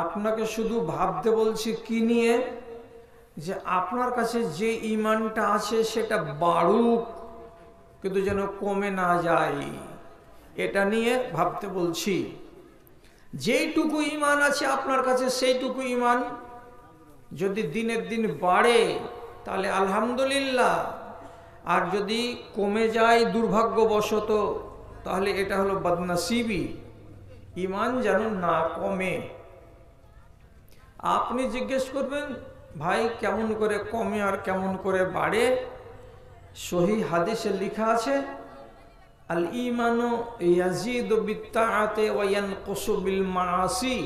আপনাকে শুধু ভাবতে বলছি কি নিয়ে, যে আপনার কাছে যে ঈমানটা আছে সেটা বাড়ুক, কিন্তু যেন কমে না যায়, এটা নিয়ে ভাবতে বলছি। যেইটুকু ঈমান আছে আপনার কাছে সেইটুকু ঈমান যদি দিনের দিন বাড়ে তাহলে আলহামদুলিল্লাহ, আর যদি কমে যায় দুর্ভাগ্যবশত তাহলে এটা হলো বদনসিবি। ঈমান যেন না কমে। আপনি জিজ্ঞেস করবেন ভাই কেমন করে কমে আর কেমন করে বাড়ে? সহিহ হাদিসে লেখা আছে, আল ঈমানু ইয়াজিদু বিত্তাআতি ওয়া ইয়ানকুসু বিল মাআসি।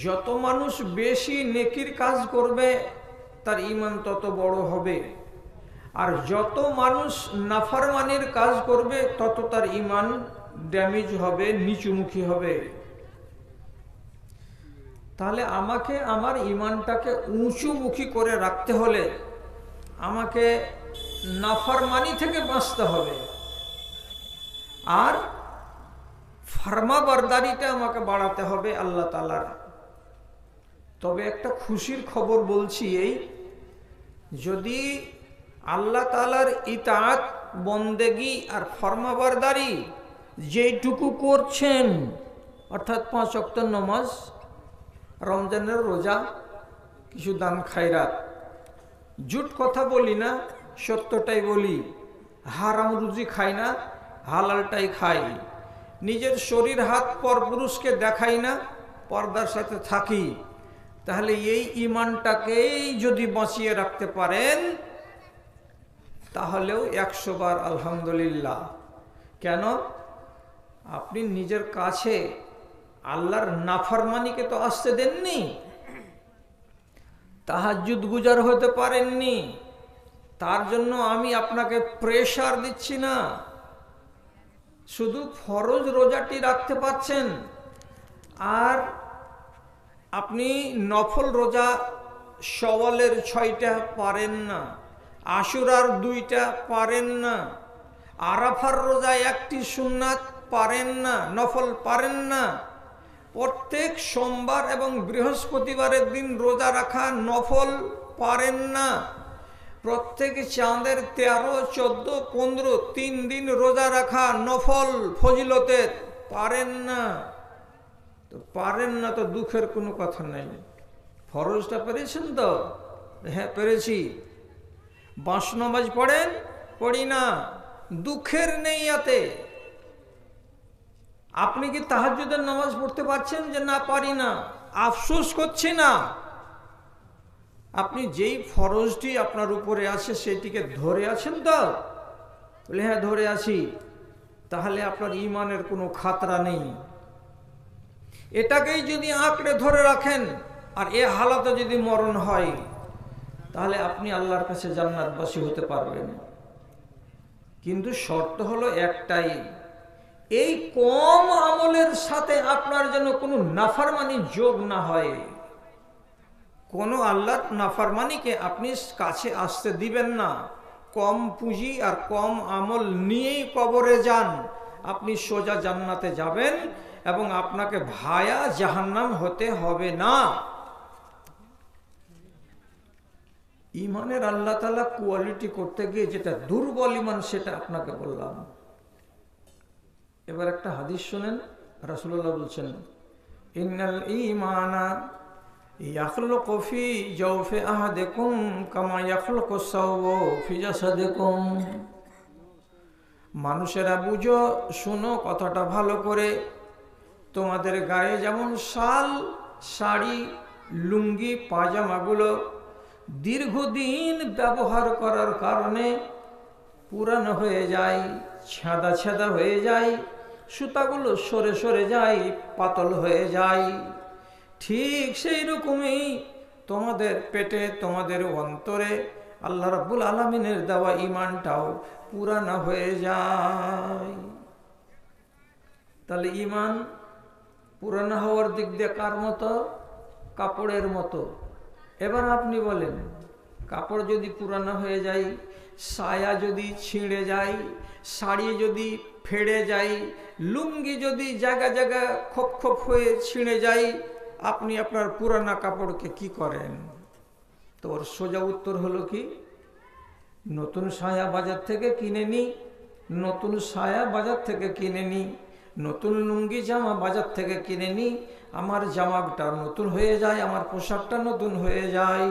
যত মানুষ বেশি নেকির কাজ করবে তার ঈমান তত বড় হবে, আর যত মানুষ নাফরমানির কাজ করবে তত তার ঈমান ড্যামেজ হবে, নিচুমুখী হবে। তাহলে আমাকে আমার ঈমানটাকে উঁচুমুখী করে রাখতে হলে আমাকে নাফরমানি থেকে বাঁচতে হবে, আর ফরমাবরদারিটা আমাকে বাড়াতে হবে আল্লাহ তাআলার। তবে একটা খুশির খবর বলছি, এই যদি আল্লাহ তাআলার ইতাআত বন্দেগি আর ফরমাবরদারি যেটুকু করছেন, অর্থাৎ 5 ওয়াক্ত নামাজ, রমজানের রোজা, কিছু দান খায়রাত, জুট কথা বলি না, সত্যটাই বলি, হারাম রুজি খাই না, হালালটাই খাই, নিজের শরীর হাত পরপুরুষকে দেখাই না, পর্দার সাথে থাকি, তাহলে এই ঈমানটাকেই যদি বাঁচিয়ে রাখতে পারেন তাহলেও 100 বার আলহামদুলিল্লাহ। কেন? আপনি নিজের কাছে আল্লাহর নাফরমানিকে তো আসতে দেননি, তাহাজ্জুদ গুজার হতে পারেননি, তার জন্য আমি আপনাকে প্রেশার দিচ্ছি না। শুধু ফরজ রোজাটি রাখতে পারছেন, আর আপনি নফল রোজা শওয়ালের 6টা পারেন না, আশুরার 2টা পারেন না, আরাফার রোজা 1টি সুন্নাত পারেন না, নফল পারেন না, প্রত্যেক সোমবার এবং বৃহস্পতিবারের দিন রোজা রাখা নফল পারেন না, প্রত্যেক চাঁদের 13, 14, 15 3 দিন রোজা রাখা নফল ফজিলতের পারেন না। তো পারেন না তো দুঃখের কোনো কথা নেই। ফরজটা পেরেছেন তো? হ্যাঁ পেরেছি। 5 নামাজ পড়েন? পড়ি না, দুঃখের নেই এতে। আপনি কি তাহাজ্জুদের নামাজ পড়তে পারছেন? যে না পারি না, আফসোস করছি না। আপনি যেই ফরজটি আপনার উপরে আছে সেটিকে ধরে আছেন তো? বলে হ্যাঁ ধরে আছি। তাহলে আপনার ঈমানের কোনো খাতরা নেই। এটাকেই যদি আঁকড়ে ধরে রাখেন আর এ হালাতে যদি মরণ হয় তাহলে আপনি আল্লাহর কাছে জান্নাতবাসী হতে পারবেন। কিন্তু শর্ত হলো একটাই, এই কম আমলের সাথে আপনার যেন কোনো নাফরমানি যোগ না হয়। কোনো আল্লাহর নাফরমানিকে আপনি কাছে আসতে দিবেন না। কম পুঁজি আর কম আমল নিয়েই কবরে যান, আপনি সোজা জান্নাতে যাবেন এবং আপনাকে ভায়া জাহান্নাম হতে হবে না। ঈমানের আল্লাহ তাআলা কোয়ালিটি করতে গিয়ে যেটা দুর্বল ঈমান সেটা আপনাকে বললাম। এবার একটা হাদিস শুনেন, রাসূলুল্লাহ বলছেন, ইন্নাল ঈমানা ইয়াখলুকু ফি জাওফি আহাদিকুম কামা ইয়াখলুকু সাওবু ফি জাসাদিকুম। মানুষেরা বুঝো, শোনো কথাটা ভালো করে, তোমাদের গায়ে যেমন শাল, শাড়ি, লুঙ্গি, পাজামাগুলো দীর্ঘদিন ব্যবহার করার কারণে পুরানো হয়ে যায়, ছেঁদা ছেঁদা হয়ে যায়, সুতাগুলো সরে সরে যায়, পাতল হয়ে যায়, ঠিক সেই রকমই তোমাদের পেটে, তোমাদের অন্তরে আল্লাহ রাব্বুল আলামিনের দেওয়া ঈমানটাও পুরানো হয়ে যায়। তাহলে ঈমান পুরানো হওয়ার দিক দিয়ে কার মতো? কাপড়ের মতো। এবার আপনি বলেন, কাপড় যদি পুরানো হয়ে যায়, সায়া যদি ছিঁড়ে যায়, শাড়ি যদি ফেড়ে যায়, লুঙ্গি যদি জায়গা জায়গা খোপ খোপ হয়ে ছিঁড়ে যায়, আপনি আপনার পুরানা কাপড়কে কি করেন? তো ওর সোজা উত্তর হলো কি, নতুন সায়া বাজার থেকে কিনে নি, নতুন সায়া বাজার থেকে কিনে নি, নতুন লুঙ্গি জামা বাজার থেকে কিনে নি, আমার জামাটা নতুন হয়ে যায়, আমার পোশাকটা নতুন হয়ে যায়।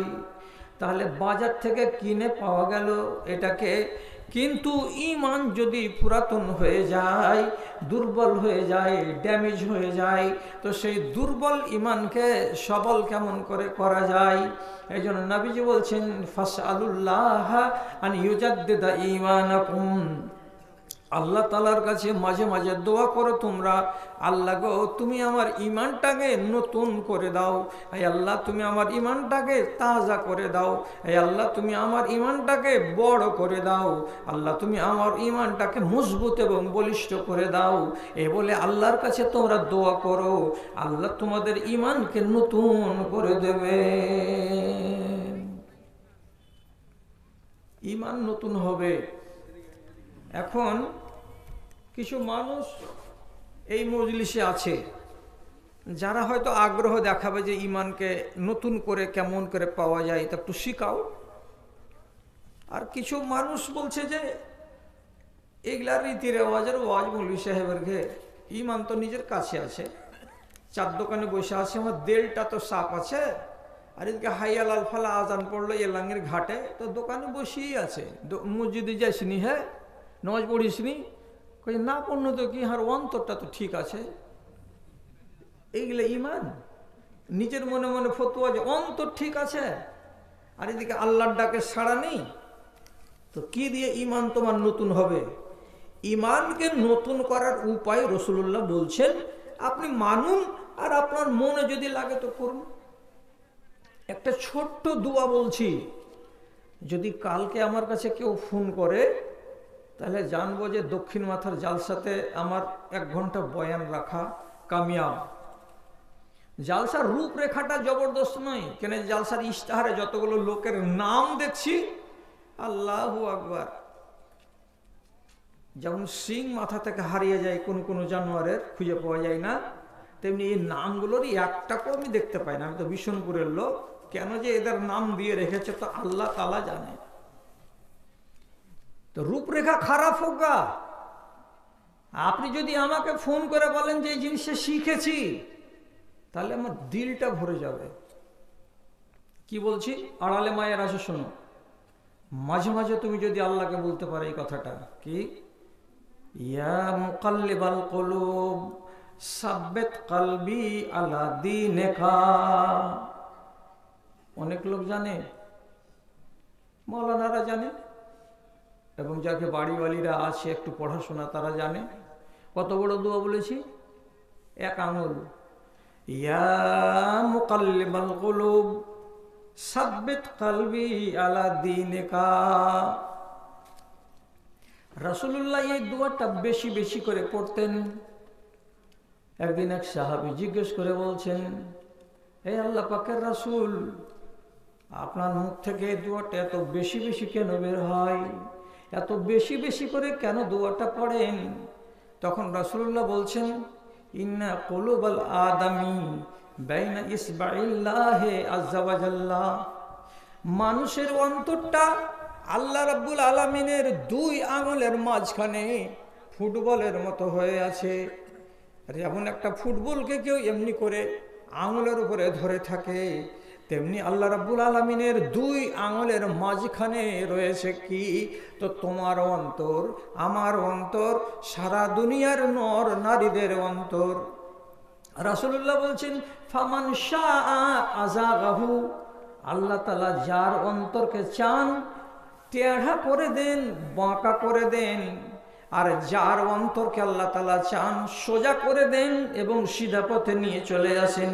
তাহলে বাজার থেকে কিনে পাওয়া গেল এটাকে, কিন্তু ঈমান যদি পুরাতন হয়ে যায়, দুর্বল হয়ে যায়, ড্যামেজ হয়ে যায়, তো সেই দুর্বল ঈমানকে সবল কেমন করে করা যায়? এই জন্য নবীজি বলছেন ফাসআলুল্লাহ আন ইউজাদ্দিদা ঈমানাকুম, আল্লাহ তাআলার কাছে মাঝে মাঝে দোয়া করো তোমরা, আল্লাহ গো তুমি আমার ঈমানটাকে নতুন করে দাও, এই আল্লাহ তুমি আমার ঈমানটাকে তাজা করে দাও, এই আল্লাহ তুমি আমার ঈমানটাকে বড় করে দাও, আল্লাহ তুমি আমার ঈমানটাকে মজবুত এবং বলিষ্ঠ করে দাও। এই বলে আল্লাহর কাছে তোমরা দোয়া করো, আল্লাহ তোমাদের ঈমানকে নতুন করে দেবে। ঈমান নতুন হবে। এখন কিছু মানুষ এই মজলিসে আছে যারা হয়তো আগ্রহ দেখাবে যে ঈমানকে নতুন করে কেমন করে পাওয়া যায় তা একটু শিখাও। আর কিছু মানুষ বলছে যে এগুলার রীতি রেওয়াজের ওয়াজ মৌলভী সাহেবের ঘে, ঈমান তো নিজের কাছে আছে, চার দোকানে বসে আছে, আমার দেলটা তো সাপ আছে, আর এদিকে হাইয়াল আলফালা আজান পড়লো এলাঙ্গের ঘাটে, তো দোকানে বসেই আছে, মসজিদে যাইসনি, হ্যাঁ নামাজ পড়িসনি, কই না পড়লো তো কি, আর অন্তরটা তো ঠিক আছে। এইগুলো ঈমান, নিজের মনে মনে ফতোয়া যে অন্তর ঠিক আছে, আর এদিকে আল্লাহর ডাকে সাড়া নেই, তো কি দিয়ে ঈমান তোমার নতুন হবে? ঈমানকে নতুন করার উপায় রাসূলুল্লাহ বলছেন, আপনি মানুন, আর আপনার মনে যদি লাগে তো করুন। একটা ছোট্ট দোয়া বলছি, যদি কালকে আমার কাছে কেউ ফোন করে তাহলে জানবো যে দক্ষিণ মাথার জালসাতে আমার 1 ঘন্টা বয়ান রাখা কামিয়াব। জালসার রূপরেখাটা জবরদস্ত নয়, কেন জালসার ইশতেহারে যতগুলো লোকের নাম দেখছি, আল্লাহু আকবার, যেমন সিং মাথা থেকে হারিয়ে যায় কোন কোন জানোয়ারের, খুঁজে পাওয়া যায় না, তেমনি এই নামগুলোরই একটাকেও আমি দেখতে পাই না। আমি তো বিশনপুরের লোক, কেন যে এদের নাম দিয়ে রেখেছে তো আল্লাহ তাআলা জানে। তো রূপরেখা খারাপ হোক গা, আপনি যদি আমাকে ফোন করে বলেন যে এই জিনিসটা শিখেছি, তাহলে আমার দিলটা ভরে যাবে। কি বলছি, আড়ালে মায়ের আসে শোনো, মাঝে মাঝে তুমি যদি আল্লাহকে বলতে পারো এই কথাটা, কি ইয়া মুকাল্লিবাল কুলুব সাব্বিত কলবি আলা দীনিকা। অনেক লোক জানে, মাওলানারা জানে, এবং যাকে বাড়িওয়ালিরা আছে একটু পড়াশোনা তারা জানে। কত বড় দোয়া বলেছি, 1 আঙুল, ইয়া মুকাল্লিবাল কুলুব সাব্বিত কলবি আলা দীনিকা। রাসূলুল্লাহ এই দোয়াটা বেশি বেশি করে পড়তেন। একদিন এক সাহাবী জিজ্ঞেস করে বলছেন, হে আল্লাহ পাকের রাসূল, আপনার মুখ থেকে এই দোয়াটা এত বেশি বেশি কেন বের হয়, এত বেশি বেশি করে কেন দোয়াটা পড়েন? তখন রাসূলুল্লাহ বলছেন, ইন্না কুলুবাল আদামি বাইনা ইসবাইল্লাহি আযজা ওয়া জাল্লা। মানুষের অন্তরটা আল্লাহ রাব্বুল আলামিনের 2 আঙুলের মাঝখানে ফুটবলের মতো হয়ে আছে। যেমন একটা ফুটবলকে কেউ এমনি করে আঙুলের উপরে ধরে থাকে, তেমনি আল্লাহ রাব্বুল আলামিনের 2 আঙুলের মাঝখানে রয়েছে কি, তো তোমার অন্তর, আমার অন্তর, সারা দুনিয়ার নর নারীদের অন্তর। রাসূলুল্লাহ বলছেন, ফামান শাআ আযাগাহু, আল্লাহ তাআলা যার অন্তরকে চান টেढ़ा করে দেন, বাঁকা করে দেন, আর যার অন্তরকে আল্লাহ তাআলা চান সোজা করে দেন এবং সিধা পথে নিয়ে চলে আসেন।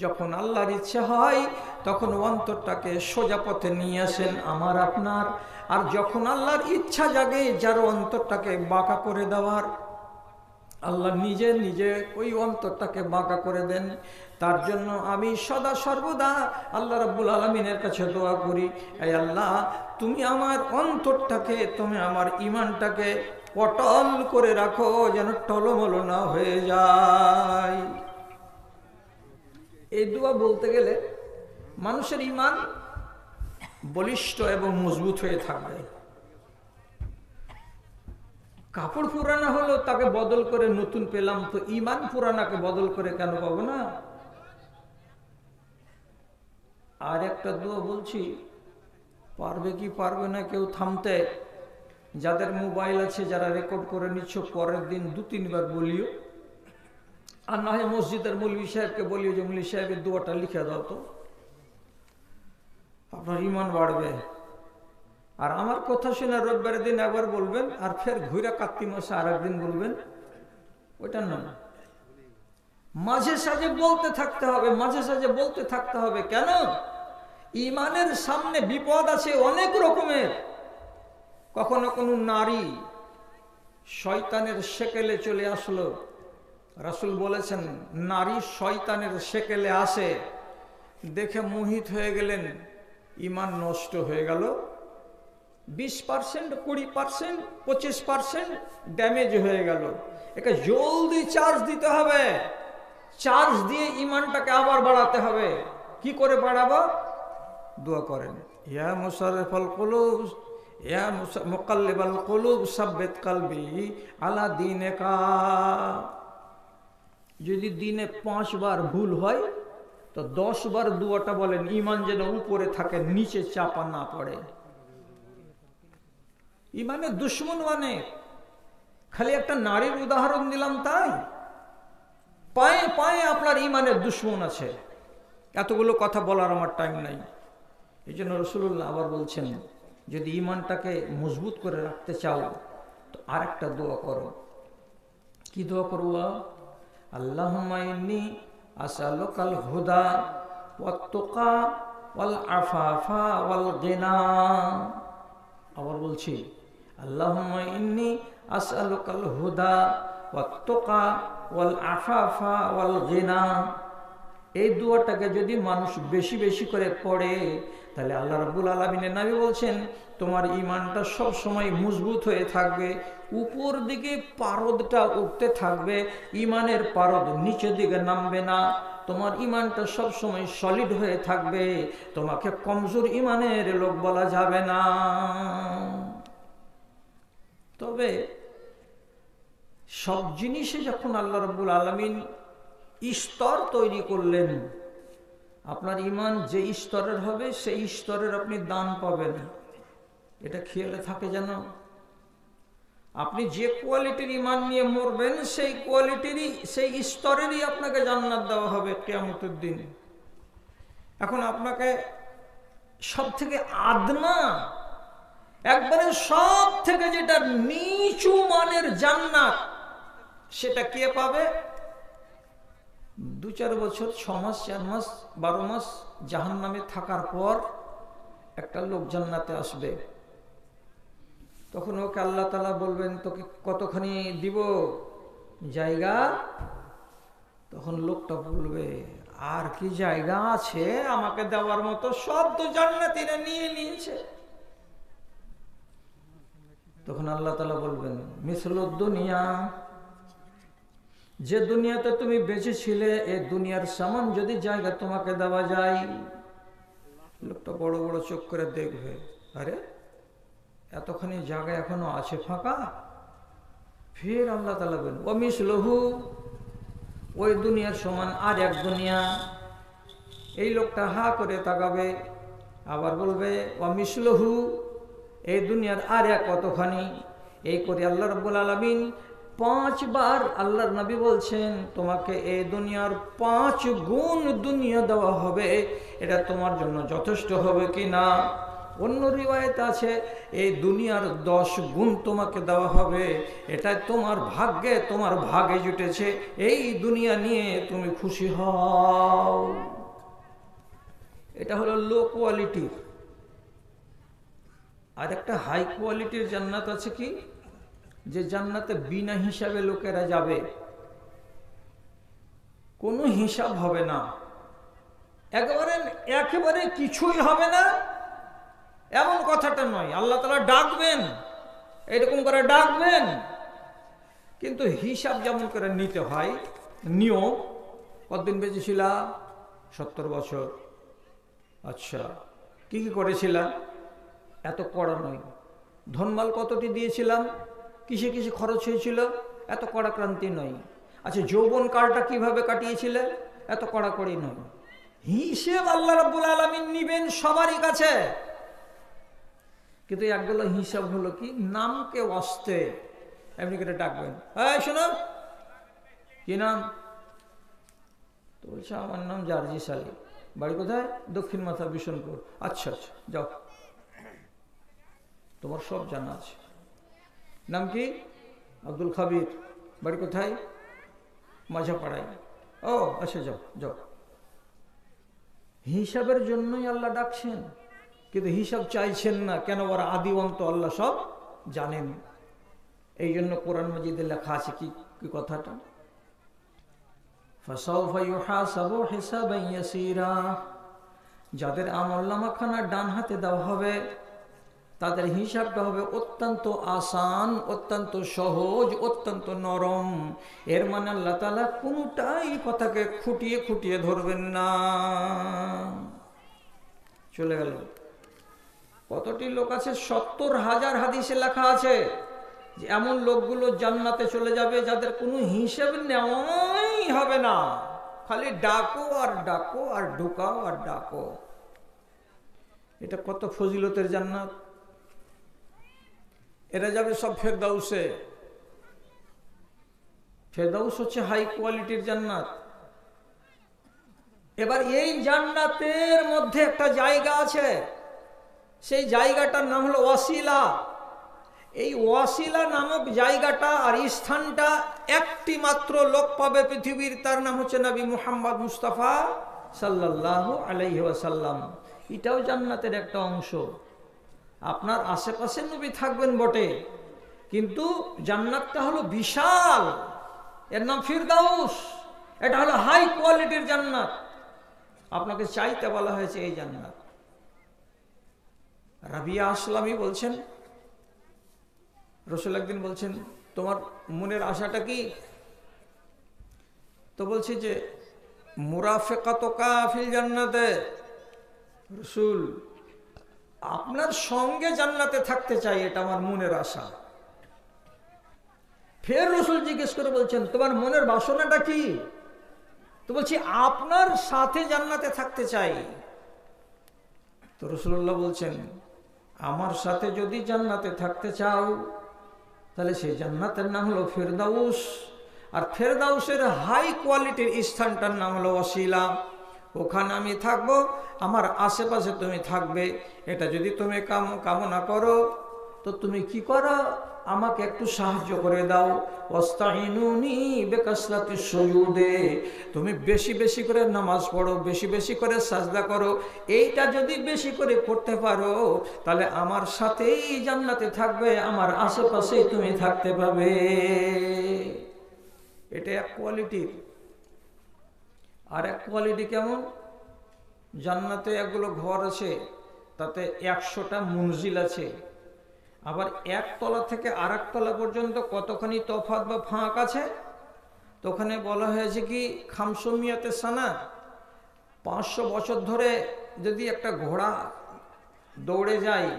যখন আল্লাহর ইচ্ছা হয় তখন অন্তরটাকে সোজা পথে নিয়ে আসেন আমার আপনার, আর যখন আল্লাহর ইচ্ছা জাগে যার অন্তরটাকে বাঁকা করে দেওয়ার, আল্লাহ নিজে নিজে ওই অন্তরটাকে বাঁকা করে দেন। তার জন্য আমি সদা সর্বদা আল্লাহ রাব্বুল আলামিনের কাছে দোয়া করি, এই আল্লাহ তুমি আমার অন্তরটাকে, তুমি আমার ঈমানটাকে পটল করে রাখো, যেন টলমল না হয়ে যায়। এই দোয়া বলতে গেলে মানুষের ঈমান বলিষ্ঠ এবং মজবুত হয়ে থাকবে। কাপড় পুরানা হলো তাকে বদল করে নতুন পেলাম, তো ঈমান পুরানাকে বদল করে কেন পাবো না? আর একটা দোয়া বলছি, পারবে কি পারবে না কেউ থামতে? যাদের মোবাইল আছে, যারা রেকর্ড করে নিচ্ছ, পরের দিন 2-3 বার বলিও। আর না হয় মসজিদের মৌলভী সাহেবকে বলিও যে মৌলভী সাহেবের দোয়াটা লিখে দাও, তো আপনার ঈমান বাড়বে। আর আমার কথা শুনে রোববারের দিন একবার বলবেন, আর ফের ঘুরে কার্তিক মাসে আর একদিন বলবেন, ওইটা না। মাঝে সাঝে বলতে থাকতে হবে, মাঝে সাঝে বলতে থাকতে হবে। কেন? ঈমানের সামনে বিপদ আছে অনেক রকমের। কখনো কোনো নারী শয়তানের সেকেলে চলে আসলো, রাসূল বলেছেন নারী শয়তানের সেকেলে আসে, দেখে মোহিত হয়ে গেলেন, ঈমান নষ্ট হয়ে গেল। 20%, 20%, 25% ড্যামেজ হয়ে গেল। একে জলদি চার্জ দিতে হবে, চার্জ দিয়ে ঈমানটাকে আবার বাড়াতে হবে। কি করে বাড়াবো? দোয়া করেন, ইয়া মুসাররিফাল কুলুব, ইয়া মুকাল্লিবাল কুলুব সাব্বিত কলবি আলা দীনিকা। যদি দিনে 5 বার ভুল হয় তো 10 বার দোয়াটা বলেন, ঈমান যেন উপরে থাকে, নিচে চাপা না পড়ে। ঈমানের দুশ্মন মানে খালি একটা নারীর উদাহরণ দিলাম তাই? পায়ে পায়ে আপনার ঈমানের দুশ্মন আছে। এতগুলো কথা বলার আমার টাইম নাই। এই জন্য রাসূলুল্লাহ আবার বলছেন, যদি ঈমানটাকে মজবুত করে রাখতে চাও তো আরেকটা দোয়া করো। কি দোয়া করবো? আল্লাহুম্মা ইন্নী আসআলুকাল হুদা ওয়াত তুকা ওয়াল আফাফা ওয়াল গিনা। আবার বলছি, আল্লাহুম্মা ইন্নী আসআলুকাল হুদা ওয়াত তুকা ওয়াল আফাফা ওয়াল গিনা। এই দোয়াটাকে যদি মানুষ বেশি বেশি করে পড়ে, তাহলে আল্লাহ রাব্বুল আলামিনের নবী বলছেন তোমার ঈমানটা সব সময় মজবুত হয়ে থাকবে, উপর দিকে পারদটা উঠতে থাকবে, ঈমানের পারদ নিচের দিকে নামবে না। তোমার ঈমানটা সব সময় সলিড হয়ে থাকবে, তোমাকে কমজোর ঈমানের লোক বলা যাবে না। তবে সব জিনিসে যখন আল্লাহ রাব্বুল আলামিন স্তর তৈরি করলেন, আপনার ঈমান যে স্তরের হবে সেই স্তরের আপনি দান পাবেন। এটা খেয়ালে থাকে যেন। আপনি যে কোয়ালিটির ঈমান নিয়ে মরবেন সেই কোয়ালিটিরই, সেই স্তরেরই আপনাকে জান্নাত দেওয়া হবে কিয়ামতের দিন। এখন আপনাকে সব থেকে আদনা, একবারে সব থেকে যেটা নিচু মানের জান্নাত, সেটা কে পাবে? 2-4 বছর, 6 মাস, 4 মাস, 12 মাস জাহান্নামে থাকার পর একটা লোক জান্নাতে আসবে। তখন ওকে আল্লাহ তাআলা বলবেন, তোকে কতখানি দিব জায়গা? তখন লোকটা বলবে, আর কি জায়গা আছে আমাকে দেওয়ার মতো? সব তো জান্নাতীরা নিয়ে নিয়েছে। তখন আল্লাহ তাআলা বলবেন, মিসলুদ দুনিয়া, যে দুনিয়াতে তুমি বেঁচে ছিলে এই দুনিয়ার সমান যদি জায়গা তোমাকে দেওয়া যায়। লোকটা বড় বড় চোখ করে দেখবে, আরে এতখানি জায়গা এখনো আছে ফাঁকা। ফের আল্লাহ তাআলা বলেন, ও মিসলহু, ওই দুনিয়ার সমান আর এক দুনিয়া। এই লোকটা হা করে তাকাবে, আবার বলবে ও মিসলহু, এই দুনিয়ার আর এক কতখানি। এই করে আল্লাহ রাব্বুল আলামিন 5 বার, আল্লাহর নবী বলছেন তোমাকে এই দুনিয়ার 5 গুণ দুনিয়া দেওয়া হবে। এটা তোমার জন্য যথেষ্ট হবে কি না? অন্য রিওয়ায়েত আছে এই দুনিয়ার 10 গুণ তোমাকে দেওয়া হবে। এটা তোমার ভাগ্যে, তোমার ভাগে জুটেছে, এই দুনিয়া নিয়ে তুমি খুশি হও। এটা হলো লো কোয়ালিটির। আর একটা হাই কোয়ালিটির জান্নাত আছে কি, যে জান্নাতে বিনা হিসাবে লোকেরা যাবে, কোনো হিসাব হবে না, একেবারে কিছুই হবে না এমন কথাটা নয়। আল্লাহ তাআলা ডাকবেন, এরকম করে ডাকবেন, কিন্তু হিসাব যেমন করে নিতে হয় নিয়ম, কতদিন বেঁচে ছিলা, 70 বছর। আচ্ছা, কি কি করেছিলাম? এত কড়া নয়। ধনমাল কতটি দিয়েছিলাম, কিসে কিসে খরচ হয়েছিল, এত কড়াক্রান্তি নয়। আচ্ছা, যৌবন কালটা কিভাবে কাটিয়েছিলে, এত কড়াকড়ি নয়। হিসেব আল্লাহ রাব্বুল আলামিন নিবেন সবারই কাছে। কিন্তু একগুলো হিসাব হলো কি, নামকে ওয়াস্তে এমনি করে ডাকবেন, এই শোনো, কি নাম? তো বলছে আমার নাম জার্জিস আলী। বাড়ি কোথায়? দক্ষিণ মাথা, বিশনপুর। আচ্ছা আচ্ছা, যাও, তোমার সব জানা আছে। নাম কি? আব্দুল খাবির। বাড়ি কোথায়? মাঝাপাড়ায়। ও আচ্ছা, যাও যাও। হিসাবের জন্যই আল্লাহ ডাকছেন, কিন্তু হিসাব চাইছেন না। কেন? ওরা আদি অন্ত আল্লাহ সব জানেন। এই জন্য কোরআন মাজিদে লেখা আছে কি কি কথাটা, ফাসাউফা ইউহাসাবু হিসাবান ইয়াসীরা। যাদের আমলনামাখানা ডান হাতে দেওয়া হবে তাদের হিসাবটা হবে অত্যন্ত আসান, অত্যন্ত সহজ, অত্যন্ত নরম। এর মানে আল্লাহ তাআলা কোনটাই কথাকে খুঁটিয়ে খুঁটিয়ে ধরবেন না। চলে গেল। কতটি লোক আছে? 70,000 হাদিসে লেখা আছে যে এমন লোকগুলো জান্নাতে চলে যাবে যাদের কোনো হিসাব নেওয়াই হবে না, খালি ডাকো আর ডাকো আর ঢুকাও আর ডাকো। এটা কত ফজিলতের জান্নাত। এরা যাবে সব ফেরদাউসে। ফেরদাউস হচ্ছে হাই কোয়ালিটির জান্নাত। এবার এই জান্নাতের মধ্যে একটা জায়গা আছে, সেই জায়গাটার নাম হলো ওয়াসিলা। এই ওয়াসিলা নামক জায়গাটা আর স্থানটা একটি মাত্র লোক পাবে পৃথিবীর, তার নাম হচ্ছে নবী মুহাম্মদ মুস্তাফা সাল্লাল্লাহু আলাইহি ওয়াসাল্লাম। এটাও জান্নাতের একটা অংশ। আপনার আশেপাশে নবী থাকবেন বটে, কিন্তু জান্নাতটা হলো বিশাল। এর নাম ফিরদাউস। এটা হলো হাই কোয়ালিটির জান্নাত। আপনাকে চাইতে বলা হয়েছে এই জান্নাত। রাবিয়া আসলামী বলছেন, রসুল একদিন বলছেন তোমার মনের আশাটা কি? তো বলছি যে মুরাফিকাতুকা ফিল জান্নাতে। রসুল, আপনার সঙ্গে জান্নাতে থাকতে চাই, এটা আমার মনের আশা। ফের রসুল জিজ্ঞেস করে বলছেন তোমার মনের বাসনাটা কি? তো বলছি আপনার সাথে জান্নাতে থাকতে চাই। তো রাসূলুল্লাহ বলছেন আমার সাথে যদি জান্নাতে থাকতে চাও তাহলে সেই জান্নাতের নাম হলো ফেরদাউস, আর ফেরদাউসের হাই কোয়ালিটির স্থানটার নাম হলো ওয়াসিলা। ওখানে আমি থাকবো, আমার আশেপাশে তুমি থাকবে। এটা যদি তুমি কামনা করো তো তুমি কি করো, আমাকে একটু সাহায্য করে দাও। ওয়াস্তাইনুনি বিকাসরাতিস সুজুদে, তুমি বেশি বেশি করে নামাজ পড়ো, বেশি বেশি করে সাজদা করো। এইটা যদি বেশি করে করতে পারো তাহলে আমার সাথেই জান্নাতে থাকবে, আমার আশেপাশেই তুমি থাকতে পাবে। এটা এক কোয়ালিটির। আর এক কোয়ালিটি কেমন? জান্নাতে একগুলো ঘর আছে, তাতে 100টা মঞ্জিল আছে। আবার এক তলা থেকে আর এক তলা পর্যন্ত কতখানি তফাৎ বা ফাঁক আছে। তো ওখানে বলা হয়েছে কি খামসমিয়াতে সানা, 500 বছর ধরে যদি একটা ঘোড়া দৌড়ে যায়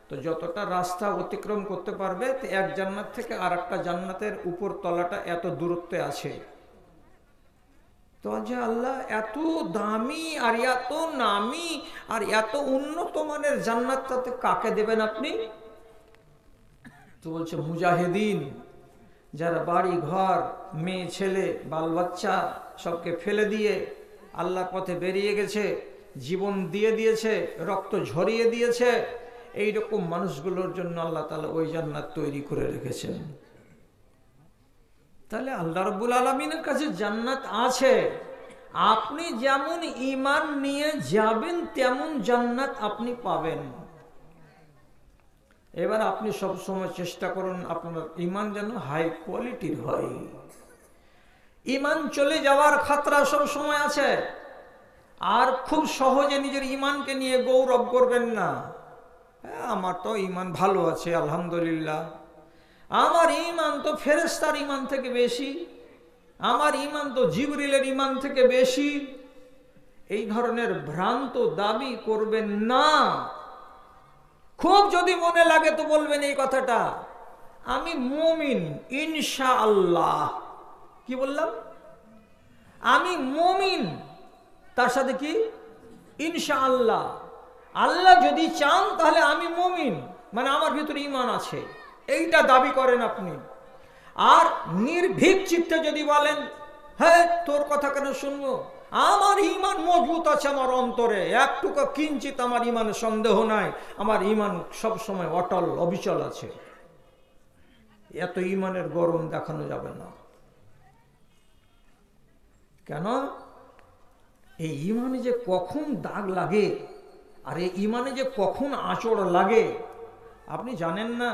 তো যতটা রাস্তা অতিক্রম করতে পারবে, তো এক জান্নাত থেকে আর একটা জান্নাতের উপর তলাটা এত দূরত্বে আছে। তো যে আল্লাহ এত দামি আর এত নামি আর এত উন্নত মানের জান্নাতটাতে কাকে দেবেন আপনি? তো বলছে মুজাহিদিন, যারা বাড়ি ঘর মেয়ে ছেলে বাল বাচ্চা সবকে ফেলে দিয়ে আল্লাহর পথে বেরিয়ে গেছে, জীবন দিয়ে দিয়েছে, রক্ত ঝরিয়ে দিয়েছে, এইরকম মানুষগুলোর জন্য আল্লাহ তাআলা ওই জান্নাত তৈরি করে রেখেছেন। তাহলে আল্লাহ রাব্বুল আলামিনের কাছে জান্নাত আছে। আপনি যেমন ঈমান নিয়ে যাবেন তেমন জান্নাত আপনি পাবেন। এবার আপনি সব সময় চেষ্টা করুন আপনার ঈমান যেন হাই কোয়ালিটির হয়। ঈমান চলে যাওয়ার খাতরা সব সময় আছে। আর খুব সহজে নিজের ঈমানকে নিয়ে গৌরব করবেন না। আমার তো ঈমান ভালো আছে আলহামদুলিল্লাহ, আমার ঈমান তো ফেরেশতার ঈমান থেকে বেশি, আমার ঈমান তো জিবরিলের ঈমান থেকে বেশি। এই ধরনের ভ্রান্ত দাবি করবেন না। খুব যদি মনে লাগে তো বলবেন এই কথাটা, আমি মুমিন ইনশাআল্লাহ। কি বললাম? আমি মুমিন, তার সাথে কি ইনশাআল্লাহ। আল্লাহ যদি চান তাহলে আমি মুমিন, মানে আমার ভিতরে ঈমান আছে, এইটা দাবি করেন আপনি। আর নির্ভীক চিত্তে যদি বলেন, হ্যাঁ তোর কথা কেন শুনবো, আমার ঈমান মজবুত আছে আমার অন্তরে, একটুকু কিঞ্চিত আমার ঈমানে সন্দেহ নাই, আমার ঈমান সব সময় অটল অবিচল আছে, এত ঈমানের গরম দেখানো যাবে না। কেন? এই ঈমানে যে কখন দাগ লাগে আর এই ঈমানে যে কখন আঁচড় লাগে আপনি জানেন না।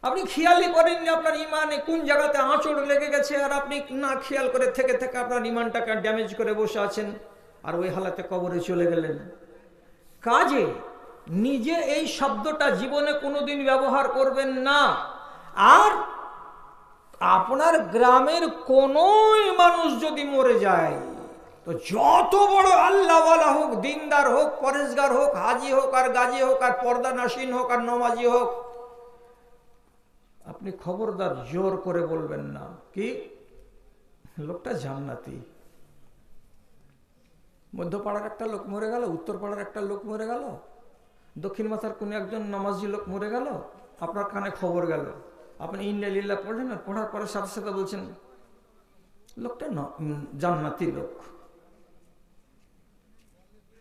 আপনি খেয়ালই করেননি আপনার ঈমানে কোন জায়গাতে আঁচড় লেগে গেছে, আর আপনি না খেয়াল করে থেকে থেকে আপনার ঈমানটাকে ড্যামেজ করে বসে আছেন, আর ওই হালাতে কবরে চলে গেলেন। কাজে নিজে এই শব্দটা জীবনে কোনোদিন ব্যবহার করবেন না। আর আপনার গ্রামের কোনো মানুষ যদি মরে যায়, তো যত বড় আল্লাহওয়ালা হোক, দিনদার হোক, পরেশগার হোক, হাজি হোক আর গাজী হোক আর পর্দা নাসিন হোক আর নমাজি হোক, আপনি খবরদার জোর করে বলবেন না কি লোকটা জান্নাতি। মধ্যপাড়ার একটা লোক মরে গেল, উত্তর পাড়ার একটা লোক মরে গেল, দক্ষিণ মাথার কোন একজন নামাজি লোক মরে গেল, আপনার কানে খবর গেল, আপনি ইন্না লিল্লাহ পড়লেন, আর পড়ার পরে সাথে সাথে বলছেন লোকটা জান্নাতি লোক।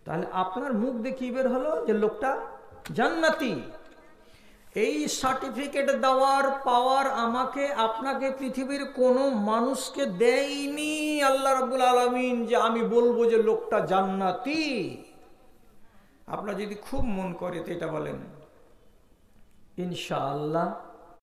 তাহলে আপনার মুখ দিয়ে কি বের হলো যে লোকটা জান্নাতি? এই সার্টিফিকেট দেওয়ার পাওয়ার আমাকে আপনাকে পৃথিবীর কোনো মানুষকে দেয়নি আল্লাহ রাব্বুল আলামিন যে আমি বলবো যে লোকটা জান্নাতি। আপনার যদি খুব মন করে তো এটা বলেন ইনশাআল্লাহ